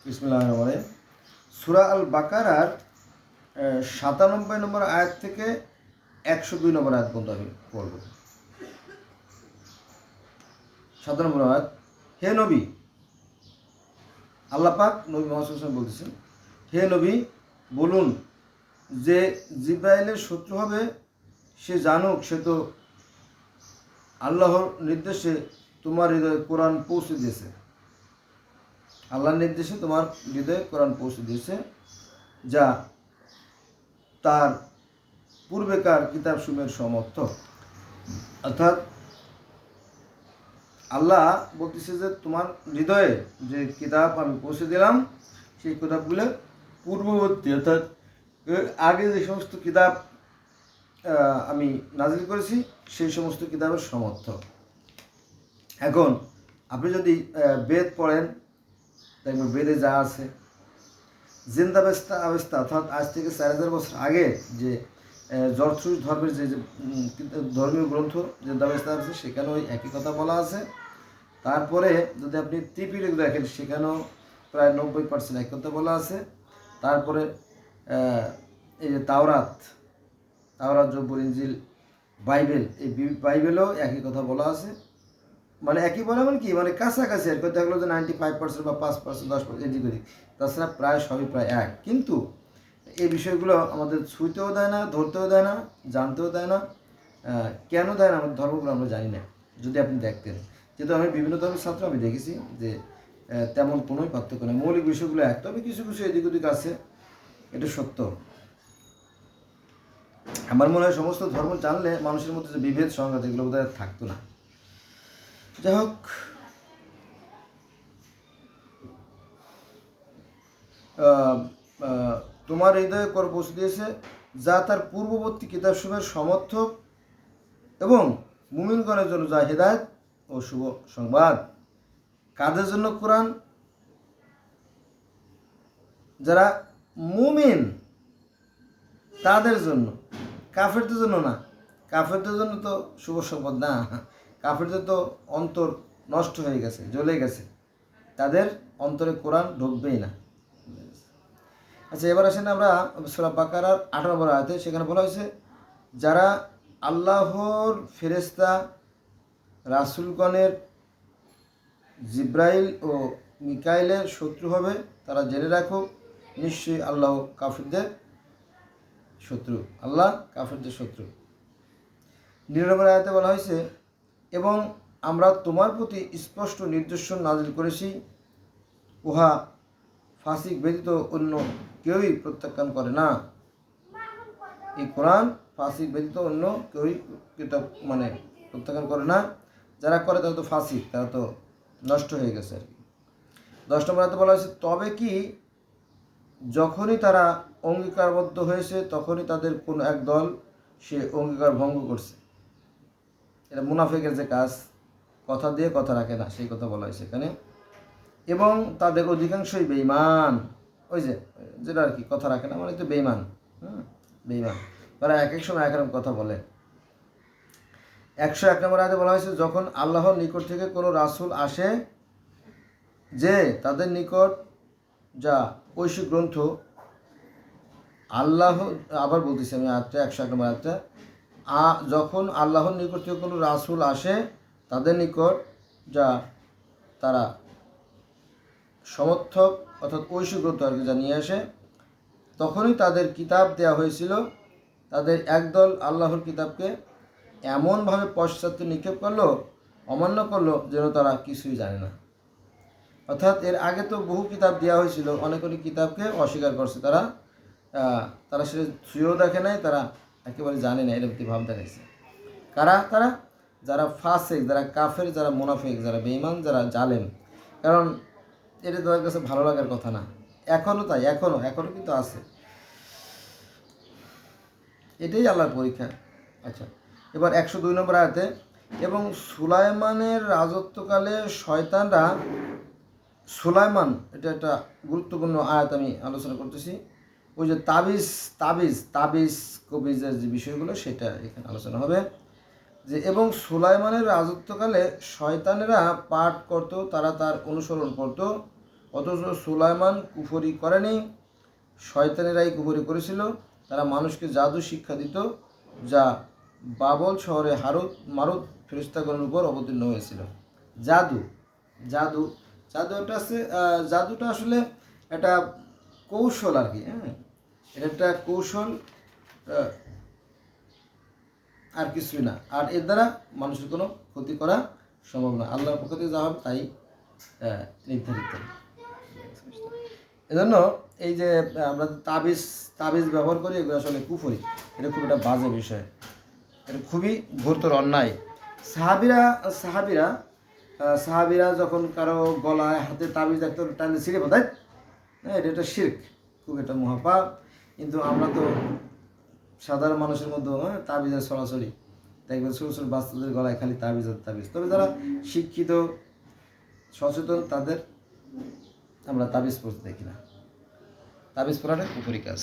বিসমিল্লাহির রহমানির রহিম। সূরা আল বাকারার ৯৭ নম্বর আয়াত থেকে ১০২ নম্বর আয়াত পর্যন্ত আমি পড়ব। ৭ নম্বর আয়াত, হে নবী, আল্লাহ পাক নবী মুহাম্মদ সাল্লাল্লাহু আলাইহি ওয়াসাল্লাম বলতেছেন, হে নবী বলুন যে জিবরাইলের শত্রু হবে সে জানুক, সে তো আল্লাহর নির্দেশে তোমার হৃদয়ে কোরআন পৌঁছে দিয়েছে। আল্লাহর নির্দেশে তোমার হৃদয়ে কোরআন পৌঁছে দিয়েছে, যা তার পূর্বেকার কিতাবসমূহের সমর্থক। অর্থাৎ আল্লাহ বলতেছে যে তোমার হৃদয়ে যে কিতাব আমি পৌঁছে দিলাম সেই কিতাবগুলো পূর্ববর্তী, অর্থাৎ আগে যে সমস্ত কিতাব আমি নাজিল করেছি সেই সমস্ত কিতাবের সমর্থক। এখন আপনি যদি বেদ পড়েন, দেখবেন বেদে যা আছে জিন্দাবেস্তা আবেস্তা, অর্থাৎ আজ থেকে ৪,০০০ বছর আগে যে জরথ্রুস ধর্মের যে ধর্মীয় গ্রন্থ জিন্দাবেস্তা আছে সেখানেও ওই একই কথা বলা আছে। তারপরে যদি আপনি ত্রিপিটক দেখেন সেখানেও প্রায় ৯০% এক কথা বলা আছে। তারপরে এই যে তাওরাত, জব্বুর, ইনজিল, বাইবেল, এই বাইবেলেও একই কথা বলা আছে। মানে একই বলে মানে কি, মানে কাছাকাছি আর কথা হলো যে 95% বা 5% 10% এদিক ওদিক, তাছাড়া প্রায় সবই প্রায় এক। কিন্তু এই বিষয়গুলো আমাদের ছুঁতেও দেয় না, ধরতেও দেয় না, জানতেও দেয় না। কেন দেয় না আমাদের ধর্মগুলো আমরা জানি না। যদি আপনি দেখতেন, যেহেতু আমি বিভিন্ন ধর্মের ছাত্র, আমি দেখেছি যে তেমন কোনোই পার্থক্য নেই, মৌলিক বিষয়গুলো এক, তবে কিছু কিছু এদিক ওদিক আছে, এটা সত্য। আমার মনে হয় সমস্ত ধর্ম জানলে মানুষের মধ্যে যে বিভেদ সংঘাত এগুলো বোধহয় থাকতো না। যাই হোক, তোমার হৃদয়ে কর পৌঁছে দিয়েছে যা তার পূর্ববর্তী কিতাবসমূহের সমর্থক এবং মুমিনগণের জন্য যা হেদায়েত ও শুভ সংবাদ। কাদের জন্য কোরআন? যারা মুমিন তাদের জন্য, কাফেরদের জন্য না। কাফেরদের জন্য তো শুভ সংবাদ না, কাফেরদের তো অন্তর নষ্ট হয়ে গেছে, জ্বলে গেছে, তাদের অন্তরে কোরআন ঢুকবেই না। আচ্ছা, এবার আসেন আমরা সূরা বাকারার ৮ নম্বর আয়াতে, সেখানে বলা হয়েছে যারা আল্লাহর ফেরেশতা রাসূলগণের জিব্রাইল ও মিকাইলের শত্রু হবে তারা জেনে রাখো নিশ্চয়ই আল্লাহ কাফিরদের শত্রু। আল্লাহ কাফিরদের শত্রু। ৯ নম্বর আয়াতে বলা হয়েছে এবং আমরা তোমার প্রতি স্পষ্ট নির্দেশন নাজিল করেছি, উহা ফাসিক ব্যতীত অন্য কেউই প্রত্যাখ্যান করে না। এই কোরআন ফাসিক ব্যতীত অন্য কেউই মানে প্রত্যাখ্যান করে না। যারা করে তারা তো ফাসিক, তারা তো নষ্ট হয়ে গেছে আর কি। ১০ নম্বর আয়াতে বলা হয়েছে তবে কি যখনই তারা অঙ্গীকারবদ্ধ হয়েছে তখনই তাদের কোন এক দল সে অঙ্গীকার ভঙ্গ করছে। এটা মুনাফিকের যে কাজ, কথা দিয়ে কথা রাখে না, সেই কথা বলা হয়েছে এখানে। এবং তাদের অধিকাংশই বেঈমান। ওই যে যেটা আর কি, কথা রাখে না মানে তো বেঈমান। বেঈমান, তারা এক এক সময় এক রকম কথা বলে। ১০১ নম্বর আয়াতে বলা হয়েছে যখন আল্লাহর নিকট থেকে কোনো রাসূল আসে যে তাদের নিকট যা ঐশী গ্রন্থ, আল্লাহ, আবার বলতেছি আমি আয়াতটা, ১০১ নম্বর আয়াতটা, যখন আল্লাহর নিকট থেকে কোনো রাসূল আসে তাদের নিকট যা তারা সমর্থক অর্থাৎ ঐশী গ্রন্থ আর কি যা নিয়ে আসে, তখনই তাদের কিতাব দেয়া হয়েছিল। তাদের একদল আল্লাহর কিতাবকে এমনভাবে পশ্চাতে নিক্ষেপ করলো, অমান্য করলো যেন তারা কিছুই জানে না। অর্থাৎ এর আগে তো বহু কিতাব দেওয়া হয়েছিল, অনেক অনেক কিতাবকে অস্বীকার করছে তারা, তারা সেটা ছুঁয়েও দেখে নাই, তারা একেবারে জানে না, এরকম ভাব দেখাইছে। কারা? তারা যারা ফাসেক, যারা কাফের, যারা মুনাফিক, যারা বেঈমান, যারা জালেম। কারণ এটা তাদের কাছে ভালো লাগার কথা না। এখনও তাই, এখনও কিন্তু আছে। এটাই আল্লাহর পরীক্ষা। আচ্ছা, এবার ১০২ নম্বর আয়াতে এবং সুলাইমানের রাজত্বকালে শয়তানরা, সুলাইমান এটা একটা গুরুত্বপূর্ণ আয়াত আমি আলোচনা করতেছি। ওই যে তাবিজ কবিজের যে বিষয়গুলো সেটা এখানে আলোচনা হবে। যে এবং সুলাইমানের রাজত্বকালে শয়তানেরা পাঠ করত, তারা তার অনুসরণ করত অথচ সুলাইমান কুফরি করেনি, শয়তানেরাই কুফরি করেছিল। তারা মানুষকে জাদু শিক্ষা দিত, যা বাবল শহরে মারুত ফেরেশতাগণের উপর অবতীর্ণ হয়েছিল। জাদু জাদু জাদুটা আছে, জাদুটা আসলে একটা কৌশল আর কি। হ্যাঁ, এটা একটা কৌশল, আর কিছুই না। আর এর দ্বারা মানুষের কোনো ক্ষতি করা সম্ভব না। আল্লাহর পক্ষ থেকে যা হবে তাই নির্ধারিত। এজন্য এই যে আমরা তাবিজ ব্যবহার করি, এগুলো আসলে কুফরি। এটা খুব একটা বাজে বিষয়, এটা খুবই ঘোরতর অন্যায়। সাহাবিরা যখন কারো গলায় হাতে তাবিজ দেখতো, টানলে ছিঁড়ে বোধ, হ্যাঁ, এটা একটা শিরক, খুব একটা মহাপাপ। কিন্তু আমরা তো সাধারণ মানুষের মধ্যে তাবিজের সরাসরি দেখবেন, ছোটো ছোটো বাচ্চাদের গলায় খালি তাবিজ আর তাবিজ। তবে যারা শিক্ষিত সচেতন তাদের আমরা তাবিজ পড়তে দেখি না। তাবিজ পড়াটা কুফরি কাজ।